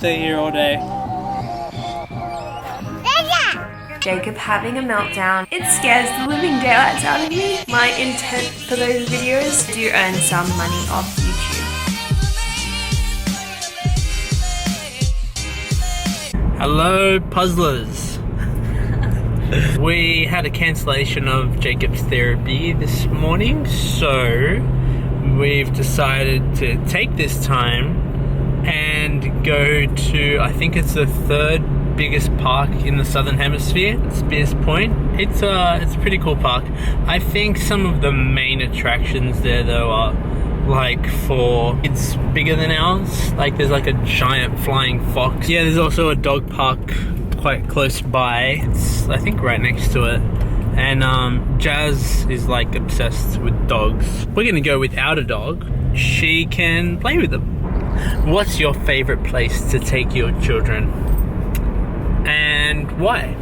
stay here all day. Jacob having a meltdown. It scares the living daylights out of me. My intent for those videos do earn some money off YouTube. Hello, puzzlers. We had a cancellation of Jacob's therapy this morning, so we've decided to take this time and go to, I think it's the third biggest park in the southern hemisphere, Spears Point. It's a pretty cool park. I think some of the main attractions there though are like for kids bigger than ours. Like there's like a giant flying fox. Yeah, there's also a dog park quite close by. It's I think right next to it. And Jazz is like obsessed with dogs. We're gonna go without a dog. She can play with them. What's your favorite place to take your children? And why?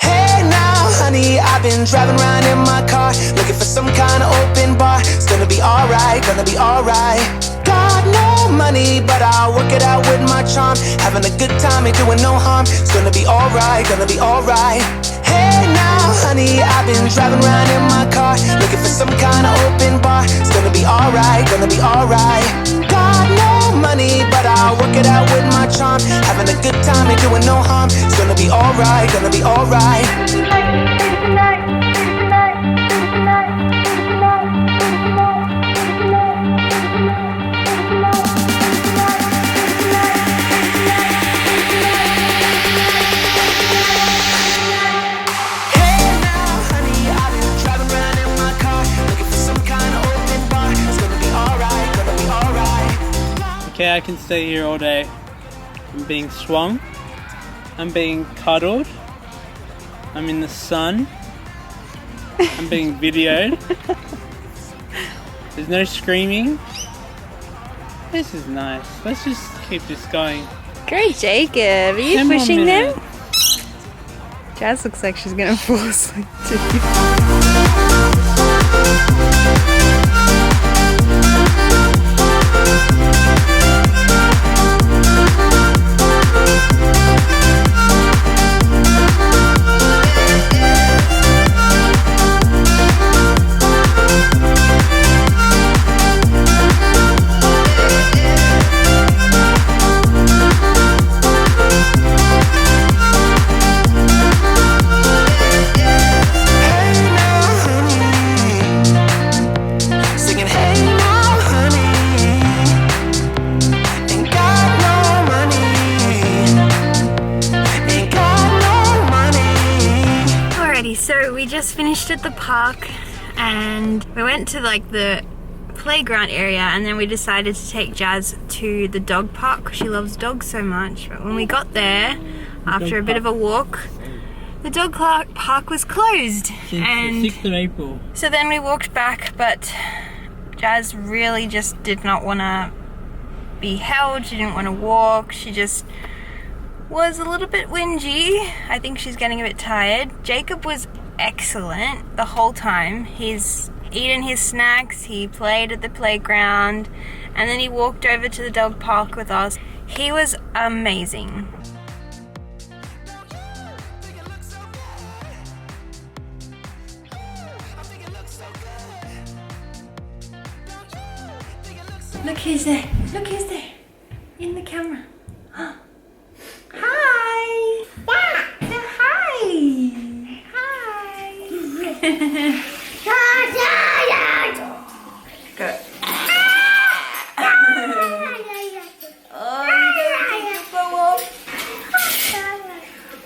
Hey now, honey, I've been driving around in my car, looking for some kind of open bar. It's gonna be alright, gonna be alright. Got no money, but I'll work it out with my charm. Having a good time, ain't doing no harm. It's gonna be alright, gonna be alright. Hey now, honey, I've been driving around in my car, looking for some kind of open bar. It's gonna be alright, gonna be alright. Got no money, but I'll work it out with my charm. Having a good time, ain't doing no harm. It's gonna be alright, gonna be alright. Okay, I can stay here all day. I'm being swung. I'm being cuddled. I'm in the sun. I'm being videoed. There's no screaming. This is nice. Let's just keep this going. Great, Jacob. Are you 10 more pushing them? minutes. Jazz looks like she's gonna fall asleep too. So we just finished at the park and we went to like the playground area, and then we decided to take Jazz to the dog park. She loves dogs so much. But when we got there, after a bit of a walk, the dog park was closed. Since the 6th of April. So then we walked back, but Jazz really just did not want to be held. She didn't want to walk. She just was a little bit whingy. I think she's getting a bit tired. Jacob was excellent the whole time. He's eaten his snacks, he played at the playground, and then he walked over to the dog park with us. He was amazing. Look who's there. Look who's there. In the camera. Hi! Yeah! Hi! Hi! Go. Oh, you don't think you go off?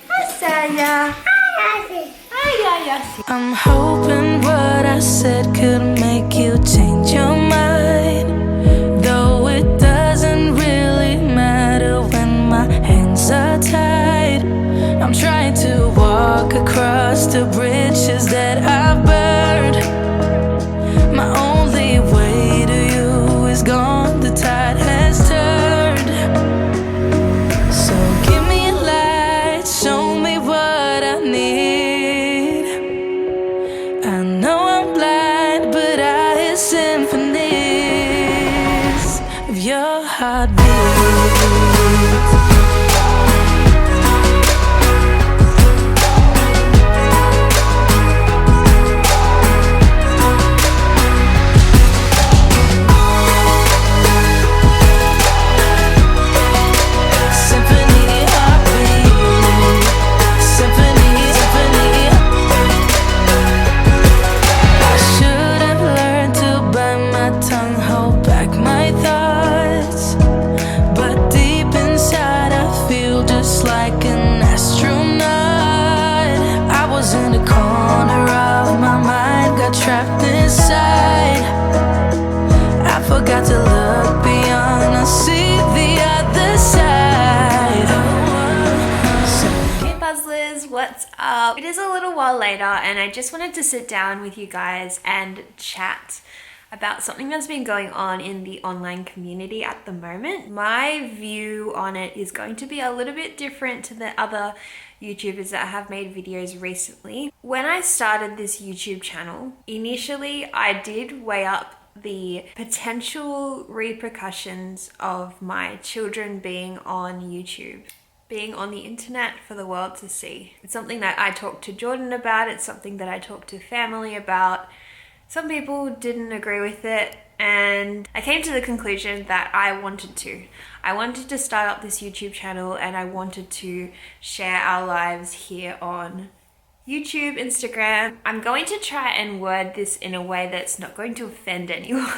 Hi, Saya. I'm hoping what I said could make you change your mind, though it doesn't really matter when my hands are tied. I'm trying to walk across the bridges that I've burned. My only way to you is gone, the tide has turned. So give me a light, show me what I need. I know I'm blind, but I hear symphony. what's up? It is a little while later and I just wanted to sit down with you guys and chat about something that's been going on in the online community at the moment. My view on it is going to be a little bit different to the other YouTubers that have made videos recently. When I started this YouTube channel, initially I did weigh up the potential repercussions of my children being on YouTube, being on the internet for the world to see. It's something that I talked to Jordan about, it's something that I talked to family about. Some people didn't agree with it, and I came to the conclusion that I wanted to start up this YouTube channel, and I wanted to share our lives here on YouTube, Instagram. I'm going to try and word this in a way that's not going to offend anyone.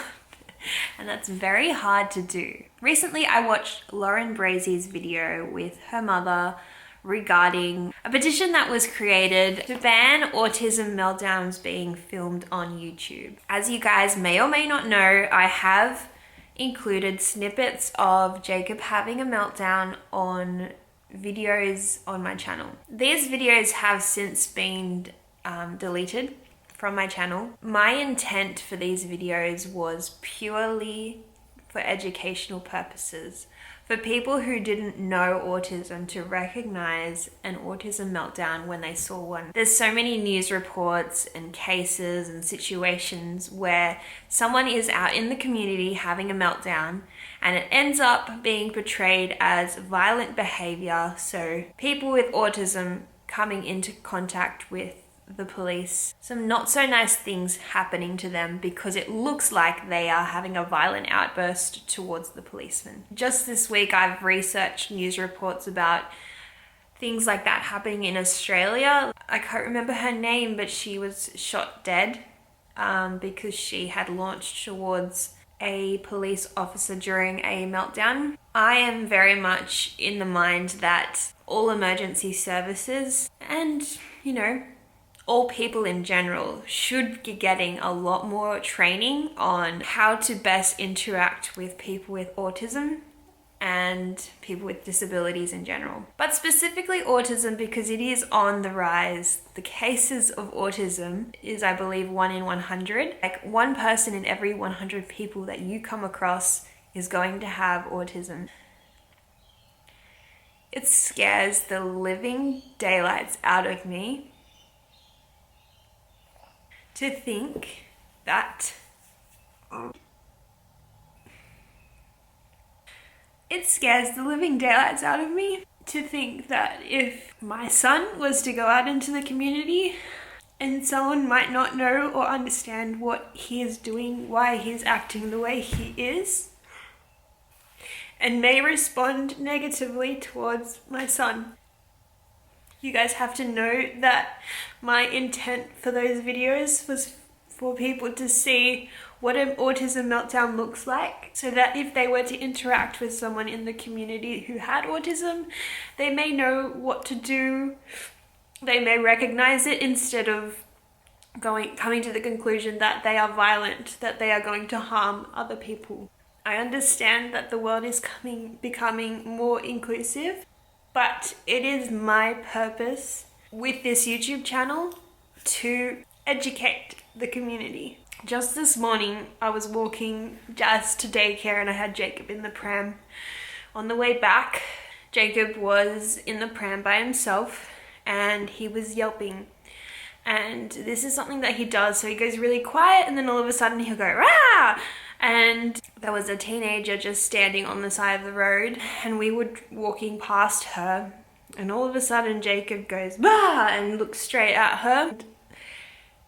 And that's very hard to do. Recently, I watched Lauren Brazy's video with her mother regarding a petition that was created to ban autism meltdowns being filmed on YouTube. As you guys may or may not know, I have included snippets of Jacob having a meltdown on videos on my channel. These videos have since been deleted from my channel. My intent for these videos was purely for educational purposes, for people who didn't know autism to recognize an autism meltdown when they saw one. There's so many news reports and cases and situations where someone is out in the community having a meltdown and it ends up being portrayed as violent behavior. So people with autism coming into contact with the police, some not so nice things happening to them because it looks like they are having a violent outburst towards the policeman. Just this week I've researched news reports about things like that happening in Australia. I can't remember her name, but she was shot dead because she had launched towards a police officer during a meltdown. I am very much in the mind that all emergency services and, all people in general should be getting a lot more training on how to best interact with people with autism and people with disabilities in general. But specifically autism, because it is on the rise. The cases of autism is, I believe, 1 in 100. Like 1 person in every 100 people that you come across is going to have autism. It scares the living daylights out of me to think that it scares the living daylights out of me to think that if my son was to go out into the community and someone might not know or understand what he is doing, why he's acting the way he is, and may respond negatively towards my son. You guys have to know that my intent for those videos was for people to see what an autism meltdown looks like, so that if they were to interact with someone in the community who had autism, they may know what to do, they may recognize it instead of coming to the conclusion that they are violent, that they are going to harm other people. I understand that the world is becoming more inclusive, but it is my purpose with this YouTube channel to educate the community. Just this morning, I was walking Jazz to daycare and I had Jacob in the pram. On the way back, Jacob was in the pram by himself and he was yelping. And this is something that he does, so he goes really quiet and then all of a sudden he'll go, "Rah!" And there was a teenager just standing on the side of the road and we were walking past her and all of a sudden Jacob goes, "Bah!" and looks straight at her.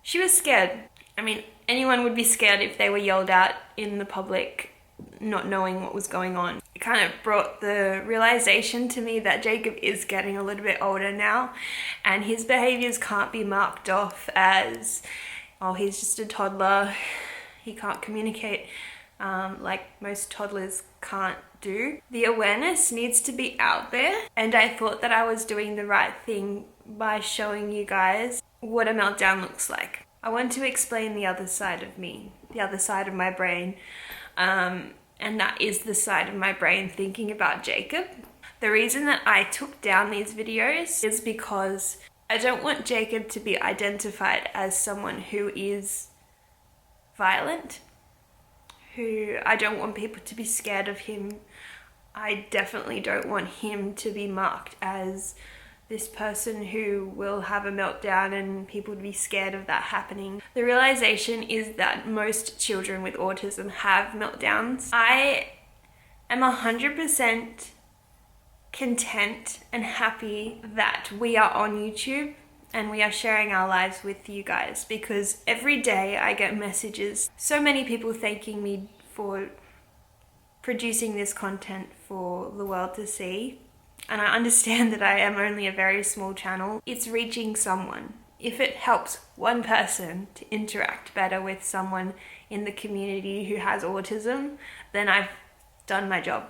She was scared. I mean, anyone would be scared if they were yelled at in the public, not knowing what was going on. It kind of brought the realization to me that Jacob is getting a little bit older now and his behaviors can't be marked off as, oh, he's just a toddler, he can't communicate like most toddlers can't do. The awareness needs to be out there, and I thought that I was doing the right thing by showing you guys what a meltdown looks like. I want to explain the other side of me, the other side of my brain, and that is the side of my brain thinking about Jacob. The reason that I took down these videos is because I don't want Jacob to be identified as someone who is violent, who I don't want people to be scared of him. I definitely don't want him to be marked as this person who will have a meltdown and people to be scared of that happening. The realization is that most children with autism have meltdowns. I am 100% content and happy that we are on YouTube and we are sharing our lives with you guys, because every day I get messages, so many people thanking me for producing this content for the world to see. And I understand that I am only a very small channel. It's reaching someone. If it helps one person to interact better with someone in the community who has autism, then I've done my job.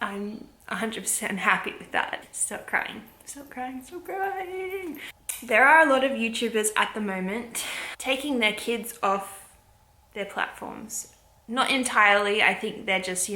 I'm 100% happy with that. Stop crying. Stop crying. Stop crying. There are a lot of YouTubers at the moment taking their kids off their platforms. Not entirely, I think they're just,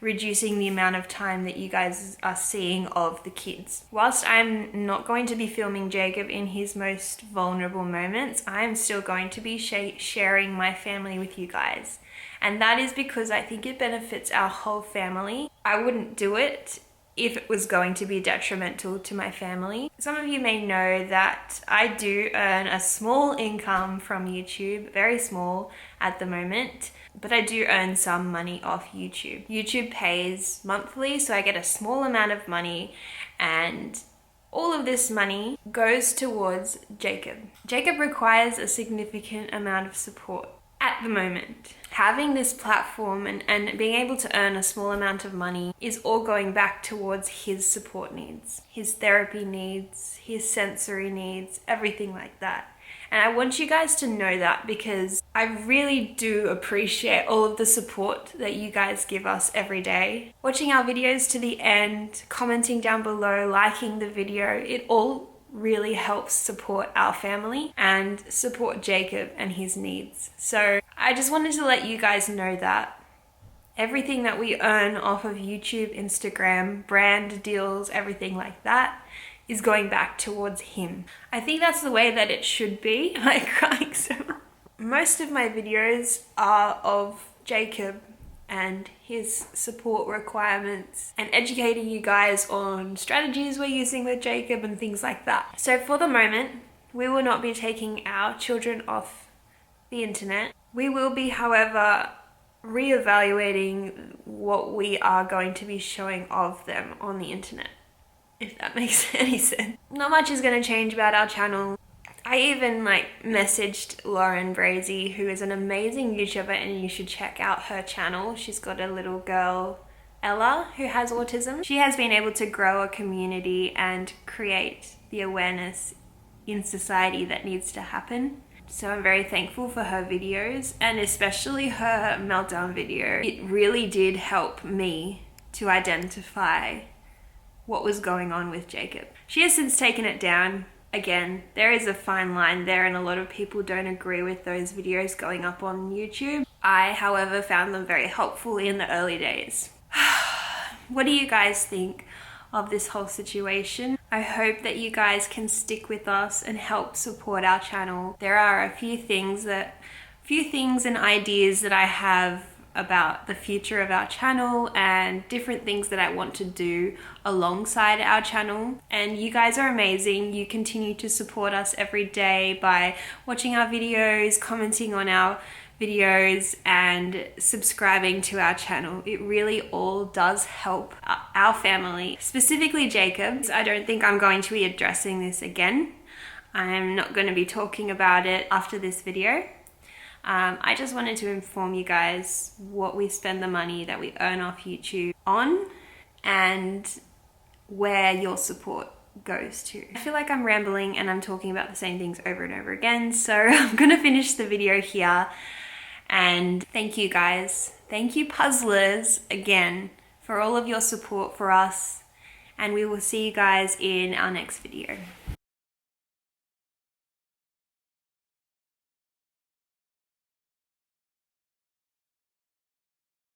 reducing the amount of time that you guys are seeing of the kids. Whilst I'm not going to be filming Jacob in his most vulnerable moments, I'm still going to be sharing my family with you guys. And that is because I think it benefits our whole family. I wouldn't do it if it was going to be detrimental to my family. Some of you may know that I do earn a small income from YouTube, very small at the moment, but I do earn some money off YouTube. YouTube pays monthly, so I get a small amount of money, and all of this money goes towards Jacob. Jacob requires a significant amount of support at the moment. Having this platform and being able to earn a small amount of money is all going back towards his support needs, his therapy needs, his sensory needs, everything like that. And I want you guys to know that, because I really do appreciate all of the support that you guys give us every day. Watching our videos to the end, commenting down below, liking the video, it all really helps support our family and support Jacob and his needs. So I just wanted to let you guys know that everything that we earn off of YouTube, Instagram, brand deals, everything like that is going back towards him. I think that's the way that it should be. I'm crying so much. Most of my videos are of Jacob and his support requirements and educating you guys on strategies we're using with Jacob and things like that. So for the moment, we will not be taking our children off the internet. We will be, however, reevaluating what we are going to be showing of them on the internet, if that makes any sense. Not much is going to change about our channel. I even messaged Lauren Brazy, who is an amazing YouTuber, and you should check out her channel. She's got a little girl, Ella, who has autism. She has been able to grow a community and create the awareness in society that needs to happen. So I'm very thankful for her videos, and especially her meltdown video. It really did help me to identify what was going on with Jacob. She has since taken it down. Again, there is a fine line there, and a lot of people don't agree with those videos going up on YouTube. I, however, found them very helpful in the early days. What do you guys think of this whole situation? I hope that you guys can stick with us and help support our channel. There are a few things and ideas that I have about the future of our channel and different things that I want to do alongside our channel. And you guys are amazing. You continue to support us every day by watching our videos, commenting on our videos, and subscribing to our channel. It really all does help our family, specifically Jacob. I don't think I'm going to be addressing this again. I'm not going to be talking about it after this video. I just wanted to inform you guys what we spend the money that we earn off YouTube on and where your support goes to. I feel like I'm rambling and I'm talking about the same things over and over again, so I'm gonna finish the video here. And thank you guys. Thank you puzzlers again for all of your support for us, and we will see you guys in our next video.